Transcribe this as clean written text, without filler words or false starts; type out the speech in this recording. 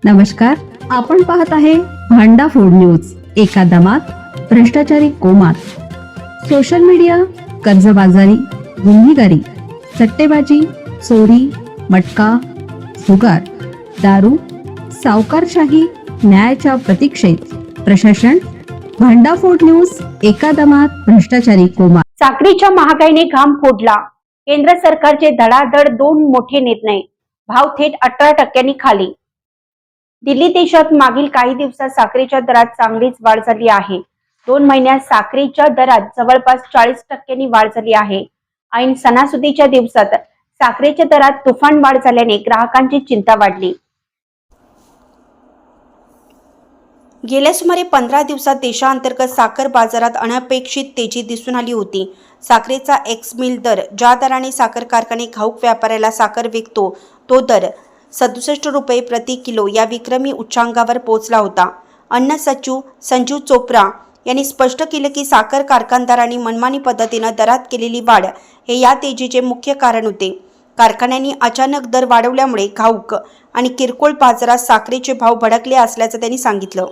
नमस्कार, आपण पाहत आहे भांडा फूड न्यूज। एका दमात भ्रष्टाचारी कोमात, सोशल मीडिया, कर्जबाजारी, गुन्हेगारी, सट्टेबाजी, चोरी, मटका, जुगार, दारू, सावकारशाही, न्यायाच्या प्रतीक्षेत प्रशासन। भांडा फूड न्यूज, एका दमात भ्रष्टाचारी कोमात। साखरेच्या महागाईने घाम फोडला। केंद्र सरकारचे धडाधड 2 मोठे निर्णय, भाव थेट 18% खाली। दिल्ली देशात मागील काही दिवसात साखरेच्या दरात चांगलीच वाढ झाली आहे। 2 महिन्यात साखरेच्या दरात जवळपास 40% वाढ झाली आहे। ऐन सणासुदीच्या दिवसात साखरेच्या दरात तुफान वाढ झाल्याने ग्राहकांची चिंता वाढली। गेल्या सुमारे 15 दिवसात देशांतर्गत साखर बाजारात अनपेक्षित तेजी दिसून आली होती। साखरेचा एक्स मिल दर, ज्या दराने साखर कारखाने घाऊक व्यापाऱ्याला साखर विकतो, तो दर 67 रुपये प्रति किलो या विक्रमी उच्चांकावर पोहोचला होता। अन्न सचिव संजीव चोप्रा यांनी स्पष्ट केले की साखर कारखानदारांनी मनमानी पद्धतीने दरात केलेली वाढ हे या तेजीचे मुख्य कारण होते। कारखान्यांनी अचानक दर वाढवल्यामुळे घाऊक आणि किरकोळ बाजारात साखरेचे भाव भडकले असल्याचं त्यांनी सांगितलं।